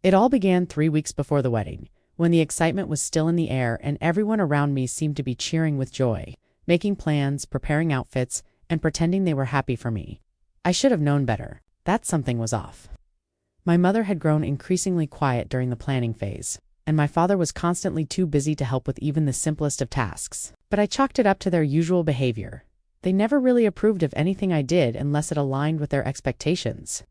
It all began 3 weeks before the wedding, when the excitement was still in the air and everyone around me seemed to be cheering with joy, making plans, preparing outfits, and pretending they were happy for me. I should have known better. That something was off. My mother had grown increasingly quiet during the planning phase, and my father was constantly too busy to help with even the simplest of tasks. But I chalked it up to their usual behavior. They never really approved of anything I did unless it aligned with their expectations.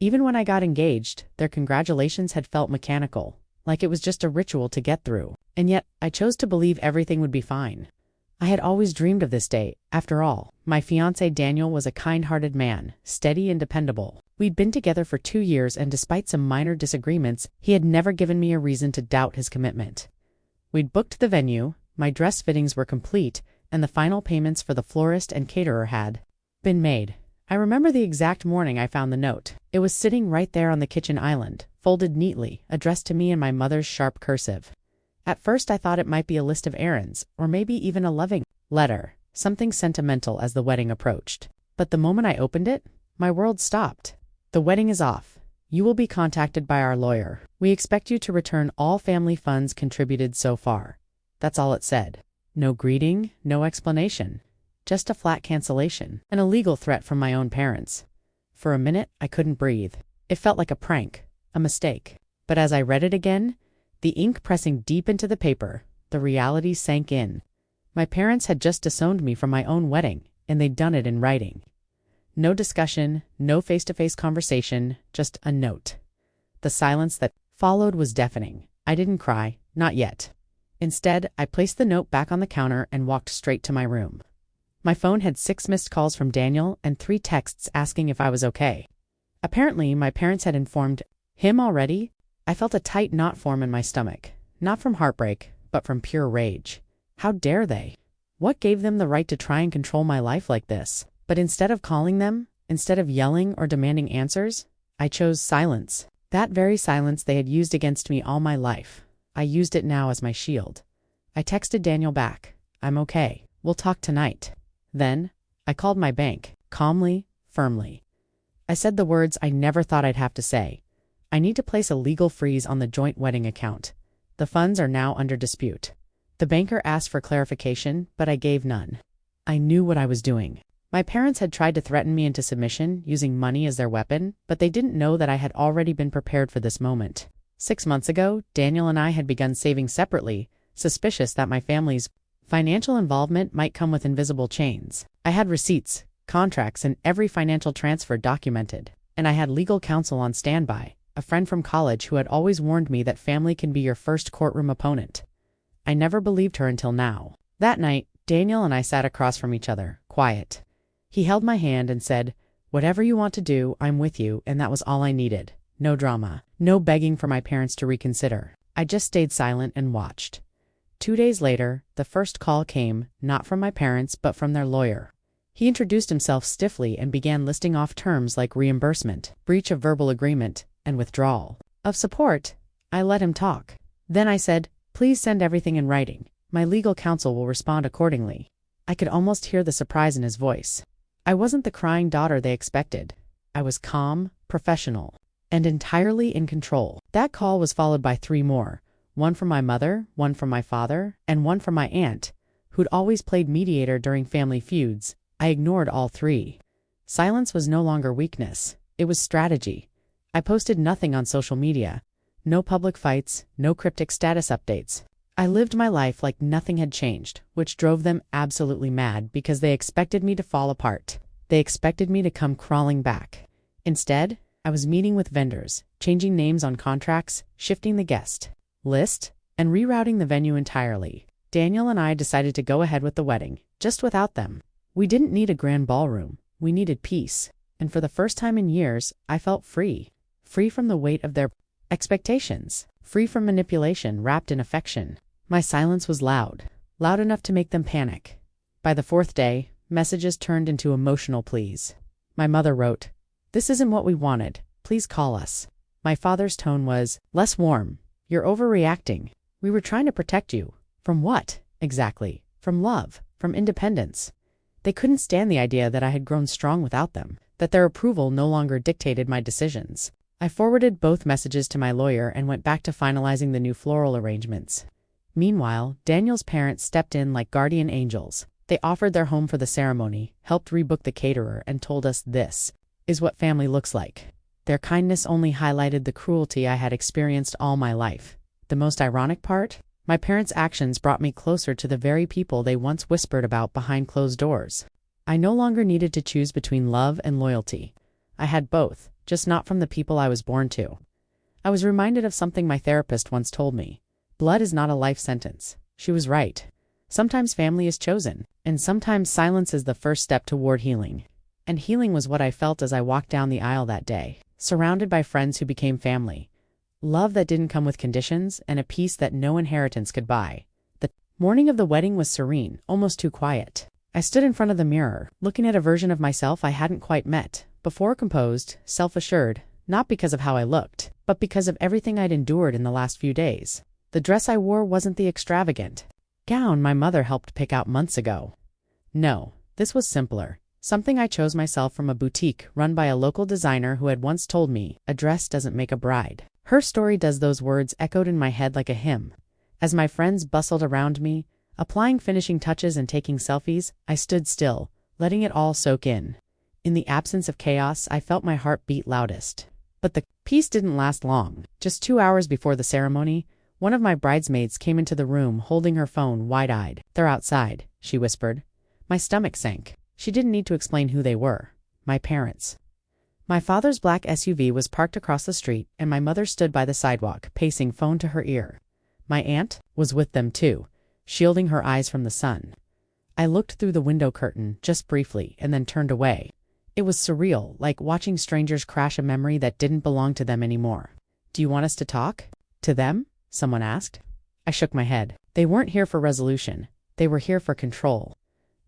Even when I got engaged, their congratulations had felt mechanical, like it was just a ritual to get through. And yet, I chose to believe everything would be fine. I had always dreamed of this day. After all, my fiancé Daniel was a kind-hearted man, steady and dependable. We'd been together for 2 years, and despite some minor disagreements, he had never given me a reason to doubt his commitment. We'd booked the venue, my dress fittings were complete, and the final payments for the florist and caterer had been made. I remember the exact morning I found the note. It was sitting right there on the kitchen island, folded neatly, addressed to me in my mother's sharp cursive. At first I thought it might be a list of errands, or maybe even a loving letter, something sentimental as the wedding approached. But the moment I opened it, my world stopped. The wedding is off. You will be contacted by our lawyer. We expect you to return all family funds contributed so far. That's all it said. No greeting, no explanation. Just a flat cancellation, and a legal threat from my own parents. For a minute, I couldn't breathe. It felt like a prank, a mistake. But as I read it again, the ink pressing deep into the paper, the reality sank in. My parents had just disowned me from my own wedding, and they'd done it in writing. No discussion, no face-to-face conversation, just a note. The silence that followed was deafening. I didn't cry, not yet. Instead, I placed the note back on the counter and walked straight to my room. My phone had 6 missed calls from Daniel and 3 texts asking if I was okay. Apparently, my parents had informed him already. I felt a tight knot form in my stomach, not from heartbreak, but from pure rage. How dare they? What gave them the right to try and control my life like this? But instead of calling them, instead of yelling or demanding answers, I chose silence. That very silence they had used against me all my life. I used it now as my shield. I texted Daniel back. I'm okay. We'll talk tonight. Then, I called my bank, calmly, firmly. I said the words I never thought I'd have to say. I need to place a legal freeze on the joint wedding account. The funds are now under dispute. The banker asked for clarification, but I gave none. I knew what I was doing. My parents had tried to threaten me into submission, using money as their weapon, but they didn't know that I had already been prepared for this moment. 6 months ago, Daniel and I had begun saving separately, suspicious that my family's financial involvement might come with invisible chains. I had receipts, contracts, and every financial transfer documented, and I had legal counsel on standby, a friend from college who had always warned me that family can be your first courtroom opponent. I never believed her until now. That night, Daniel and I sat across from each other, quiet. He held my hand and said, "Whatever you want to do, I'm with you," and that was all I needed. No drama, no begging for my parents to reconsider. I just stayed silent and watched. 2 days later, the first call came, not from my parents, but from their lawyer. He introduced himself stiffly and began listing off terms like reimbursement, breach of verbal agreement, and withdrawal of support. I let him talk. Then I said, "Please send everything in writing. My legal counsel will respond accordingly." I could almost hear the surprise in his voice. I wasn't the crying daughter they expected. I was calm, professional, and entirely in control. That call was followed by 3 more. One from my mother, one from my father, and one from my aunt, who'd always played mediator during family feuds. I ignored all 3. Silence was no longer weakness. It was strategy. I posted nothing on social media. No public fights, no cryptic status updates. I lived my life like nothing had changed, which drove them absolutely mad because they expected me to fall apart. They expected me to come crawling back. Instead, I was meeting with vendors, changing names on contracts, shifting the guest list, and rerouting the venue entirely. Daniel and I decided to go ahead with the wedding, just without them. We didn't need a grand ballroom. We needed peace. And for the first time in years, I felt free. Free from the weight of their expectations. Free from manipulation wrapped in affection. My silence was loud. Loud enough to make them panic. By the 4th day, messages turned into emotional pleas. My mother wrote, "This isn't what we wanted. Please call us." My father's tone was less warm. "You're overreacting. We were trying to protect you." From what, exactly? From love, from independence. They couldn't stand the idea that I had grown strong without them, that their approval no longer dictated my decisions. I forwarded both messages to my lawyer and went back to finalizing the new floral arrangements. Meanwhile, Daniel's parents stepped in like guardian angels. They offered their home for the ceremony, helped rebook the caterer, and told us this is what family looks like. Their kindness only highlighted the cruelty I had experienced all my life. The most ironic part? My parents' actions brought me closer to the very people they once whispered about behind closed doors. I no longer needed to choose between love and loyalty. I had both, just not from the people I was born to. I was reminded of something my therapist once told me. Blood is not a life sentence. She was right. Sometimes family is chosen, and sometimes silence is the first step toward healing. And healing was what I felt as I walked down the aisle that day, surrounded by friends who became family. Love that didn't come with conditions, and a peace that no inheritance could buy. The morning of the wedding was serene, almost too quiet. I stood in front of the mirror, looking at a version of myself I hadn't quite met, before composed, self-assured, not because of how I looked, but because of everything I'd endured in the last few days. The dress I wore wasn't the extravagant gown my mother helped pick out months ago. No, this was simpler. Something I chose myself from a boutique run by a local designer who had once told me, "A dress doesn't make a bride." Her story does. Those words echoed in my head like a hymn. As my friends bustled around me, applying finishing touches and taking selfies, I stood still, letting it all soak in. In the absence of chaos, I felt my heart beat loudest. But the peace didn't last long. Just 2 hours before the ceremony, one of my bridesmaids came into the room holding her phone wide-eyed. "They're outside," she whispered. My stomach sank. She didn't need to explain who they were. My parents. My father's black SUV was parked across the street, and my mother stood by the sidewalk, pacing, phone to her ear. My aunt was with them too, shielding her eyes from the sun. I looked through the window curtain, just briefly, and then turned away. It was surreal, like watching strangers crash a memory that didn't belong to them anymore. "Do you want us to talk?" "To them?" someone asked. I shook my head. They weren't here for resolution. They were here for control.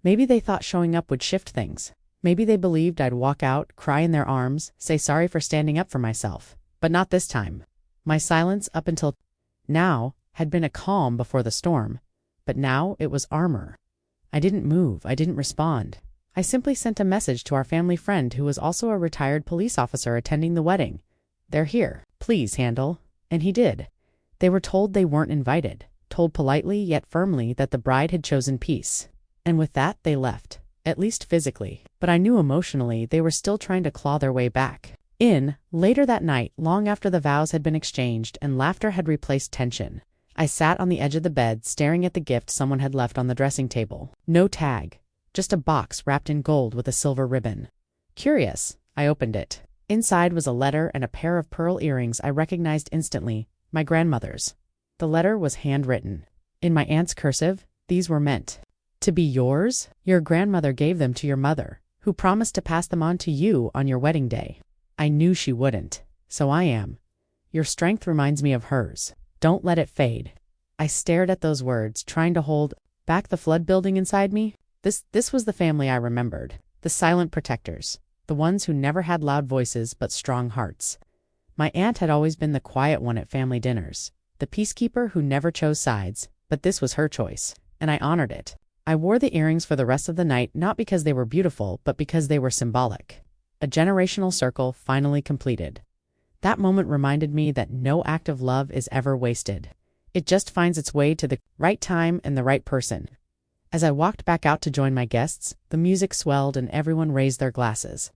Maybe they thought showing up would shift things. Maybe they believed I'd walk out, cry in their arms, say sorry for standing up for myself. But not this time. My silence up until now had been a calm before the storm, but now it was armor. I didn't move. I didn't respond. I simply sent a message to our family friend who was also a retired police officer attending the wedding. "They're here. Please handle." And he did. They were told they weren't invited, told politely yet firmly that the bride had chosen peace. And with that, they left, at least physically. But I knew emotionally they were still trying to claw their way back. Later that night, long after the vows had been exchanged and laughter had replaced tension, I sat on the edge of the bed staring at the gift someone had left on the dressing table. No tag, just a box wrapped in gold with a silver ribbon. Curious, I opened it. Inside was a letter and a pair of pearl earrings I recognized instantly, my grandmother's. The letter was handwritten. In my aunt's cursive, these were meant to be yours. Your grandmother gave them to your mother, who promised to pass them on to you on your wedding day. I knew she wouldn't, so I am. Your strength reminds me of hers. Don't let it fade. I stared at those words, trying to hold back the flood building inside me. This was the family I remembered. The silent protectors. The ones who never had loud voices but strong hearts. My aunt had always been the quiet one at family dinners. The peacekeeper who never chose sides, but this was her choice, and I honored it. I wore the earrings for the rest of the night, not because they were beautiful, but because they were symbolic. A generational circle finally completed. That moment reminded me that no act of love is ever wasted. It just finds its way to the right time and the right person. As I walked back out to join my guests, the music swelled and everyone raised their glasses.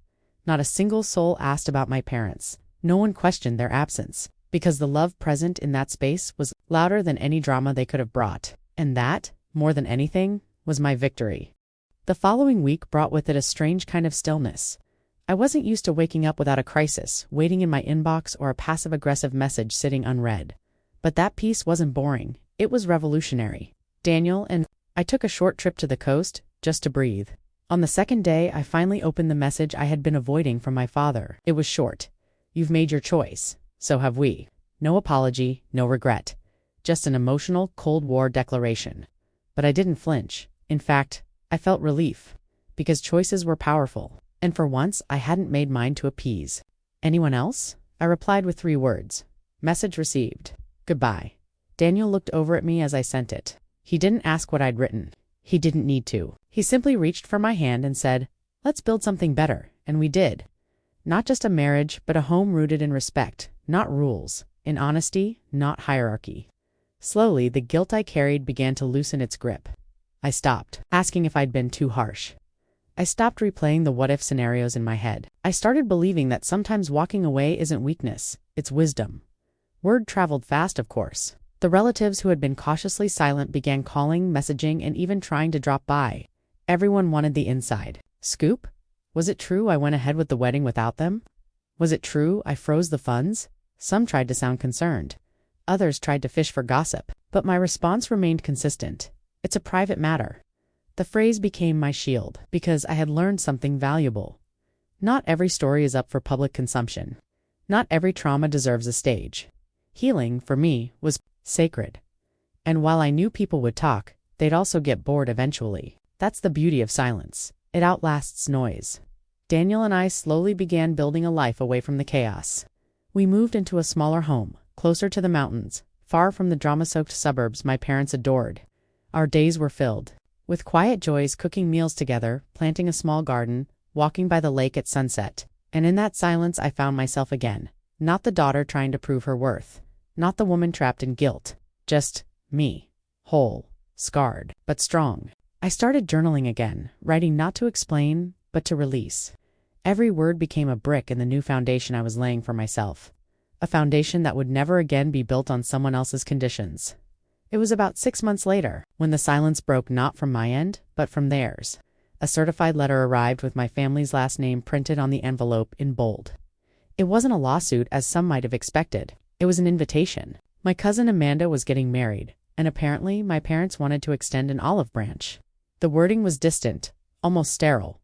Not a single soul asked about my parents. No one questioned their absence, because the love present in that space was louder than any drama they could have brought. And that, more than anything, was my victory. The following week brought with it a strange kind of stillness. I wasn't used to waking up without a crisis, waiting in my inbox, or a passive-aggressive message sitting unread. But that peace wasn't boring. It was revolutionary. Daniel and I took a short trip to the coast, just to breathe. On the second day, I finally opened the message I had been avoiding from my father. It was short. "You've made your choice. So have we." No apology, no regret. Just an emotional, Cold War declaration. But I didn't flinch. In fact, I felt relief. Because choices were powerful. And for once, I hadn't made mine to appease. "Anyone else?" I replied with 3 words. Message received. Goodbye. Daniel looked over at me as I sent it. He didn't ask what I'd written. He didn't need to. He simply reached for my hand and said, "Let's build something better," and we did. Not just a marriage, but a home rooted in respect, not rules, in honesty, not hierarchy. Slowly, the guilt I carried began to loosen its grip. I stopped asking if I'd been too harsh. I stopped replaying the what-if scenarios in my head. I started believing that sometimes walking away isn't weakness, it's wisdom. Word traveled fast, of course. The relatives who had been cautiously silent began calling, messaging, and even trying to drop by. Everyone wanted the inside scoop. Was it true I went ahead with the wedding without them? Was it true I froze the funds? Some tried to sound concerned. Others tried to fish for gossip. But my response remained consistent. It's a private matter. The phrase became my shield because I had learned something valuable. Not every story is up for public consumption. Not every trauma deserves a stage. Healing, for me, was sacred. And while I knew people would talk, they'd also get bored eventually. That's the beauty of silence. It outlasts noise. Daniel and I slowly began building a life away from the chaos. We moved into a smaller home, closer to the mountains, far from the drama-soaked suburbs my parents adored. Our days were filled with quiet joys, cooking meals together, planting a small garden, walking by the lake at sunset. And in that silence I found myself again. Not the daughter trying to prove her worth. Not the woman trapped in guilt. Just me. Whole. Scarred. But strong. I started journaling again, writing not to explain, but to release. Every word became a brick in the new foundation I was laying for myself. A foundation that would never again be built on someone else's conditions. It was about 6 months later, when the silence broke not from my end, but from theirs. A certified letter arrived with my family's last name printed on the envelope in bold. It wasn't a lawsuit as some might have expected. It was an invitation. My cousin Amanda was getting married, and apparently my parents wanted to extend an olive branch. The wording was distant, almost sterile.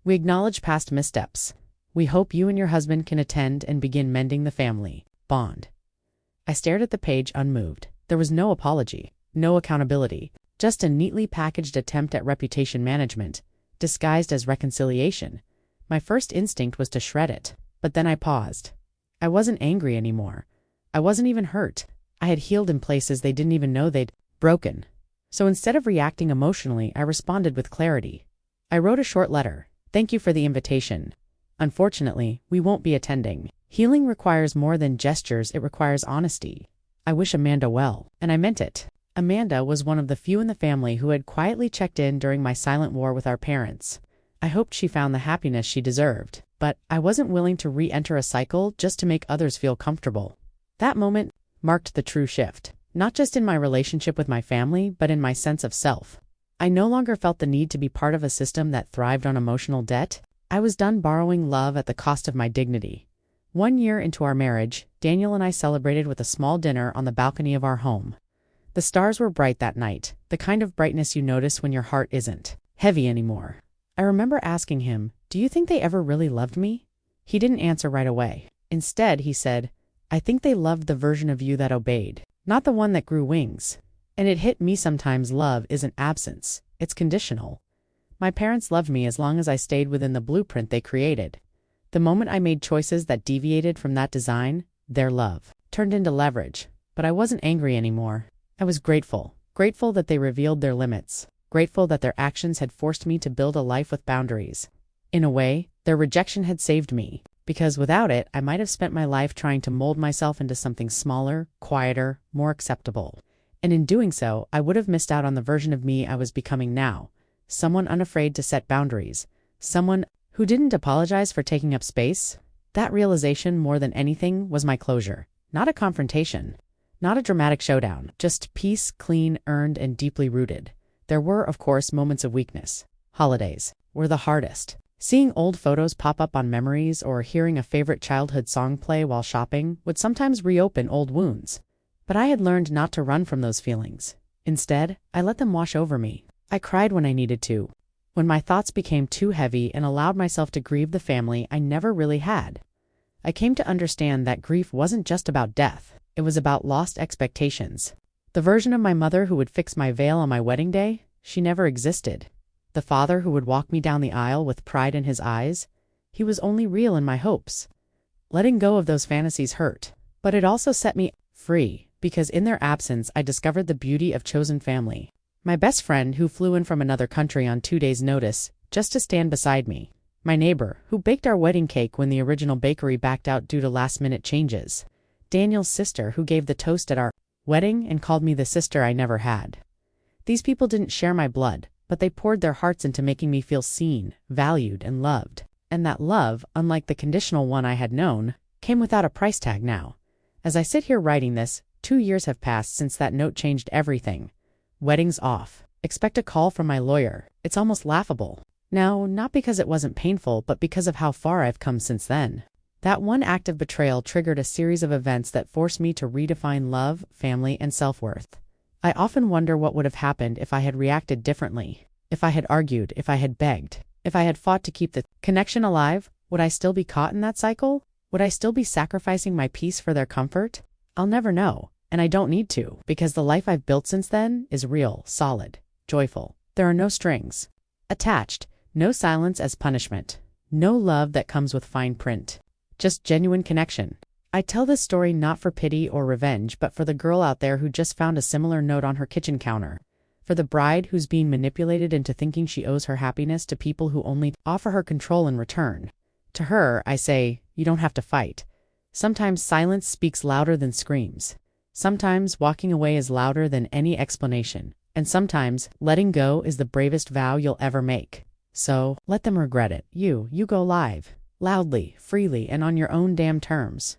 We acknowledge past missteps. We hope you and your husband can attend and begin mending the family bond. I stared at the page unmoved. There was no apology, no accountability, just a neatly packaged attempt at reputation management, disguised as reconciliation. My first instinct was to shred it, but then I paused. I wasn't angry anymore. I wasn't even hurt. I had healed in places they didn't even know they'd broken. So instead of reacting emotionally, I responded with clarity. I wrote a short letter. Thank you for the invitation. Unfortunately, we won't be attending. Healing requires more than gestures, it requires honesty. I wish Amanda well, and I meant it. Amanda was one of the few in the family who had quietly checked in during my silent war with our parents. I hoped she found the happiness she deserved, but I wasn't willing to re-enter a cycle just to make others feel comfortable. That moment marked the true shift, not just in my relationship with my family, but in my sense of self. I no longer felt the need to be part of a system that thrived on emotional debt. I was done borrowing love at the cost of my dignity. 1 year into our marriage, Daniel and I celebrated with a small dinner on the balcony of our home. The stars were bright that night, the kind of brightness you notice when your heart isn't heavy anymore. I remember asking him, "Do you think they ever really loved me?" He didn't answer right away. Instead, he said, "I think they loved the version of you that obeyed, not the one that grew wings." And it hit me sometimes love isn't absence, it's conditional. My parents loved me as long as I stayed within the blueprint they created. The moment I made choices that deviated from that design, their love turned into leverage. But I wasn't angry anymore. I was grateful. Grateful that they revealed their limits. Grateful that their actions had forced me to build a life with boundaries. In a way, their rejection had saved me, because without it, I might have spent my life trying to mold myself into something smaller, quieter, more acceptable. And in doing so, I would have missed out on the version of me I was becoming now. Someone unafraid to set boundaries. Someone who didn't apologize for taking up space. That realization, more than anything, was my closure. Not a confrontation. Not a dramatic showdown. Just peace, clean, earned, and deeply rooted. There were, of course, moments of weakness. Holidays were the hardest. Seeing old photos pop up on memories or hearing a favorite childhood song play while shopping would sometimes reopen old wounds. But I had learned not to run from those feelings. Instead, I let them wash over me. I cried when I needed to. When my thoughts became too heavy and allowed myself to grieve the family I never really had. I came to understand that grief wasn't just about death. It was about lost expectations. The version of my mother who would fix my veil on my wedding day, she never existed. The father who would walk me down the aisle with pride in his eyes, he was only real in my hopes. Letting go of those fantasies hurt, but it also set me free, because in their absence I discovered the beauty of chosen family. My best friend who flew in from another country on 2 days' notice, just to stand beside me. My neighbor, who baked our wedding cake when the original bakery backed out due to last-minute changes. Daniel's sister, who gave the toast at our wedding and called me the sister I never had. These people didn't share my blood, but they poured their hearts into making me feel seen, valued, and loved. And that love, unlike the conditional one I had known, came without a price tag now. As I sit here writing this, 2 years have passed since that note changed everything. Wedding's off. Expect a call from my lawyer. It's almost laughable. No, not because it wasn't painful, but because of how far I've come since then. That one act of betrayal triggered a series of events that forced me to redefine love, family, and self-worth. I often wonder what would have happened if I had reacted differently. If I had argued, if I had begged, if I had fought to keep the connection alive, would I still be caught in that cycle? Would I still be sacrificing my peace for their comfort? I'll never know, and I don't need to, because the life I've built since then is real, solid, joyful. There are no strings attached, no silence as punishment, no love that comes with fine print. Just genuine connection. I tell this story not for pity or revenge, but for the girl out there who just found a similar note on her kitchen counter. For the bride who's being manipulated into thinking she owes her happiness to people who only offer her control in return. To her, I say, you don't have to fight. Sometimes silence speaks louder than screams. Sometimes walking away is louder than any explanation. And sometimes letting go is the bravest vow you'll ever make. So, let them regret it. You go live. Loudly, freely, and on your own damn terms.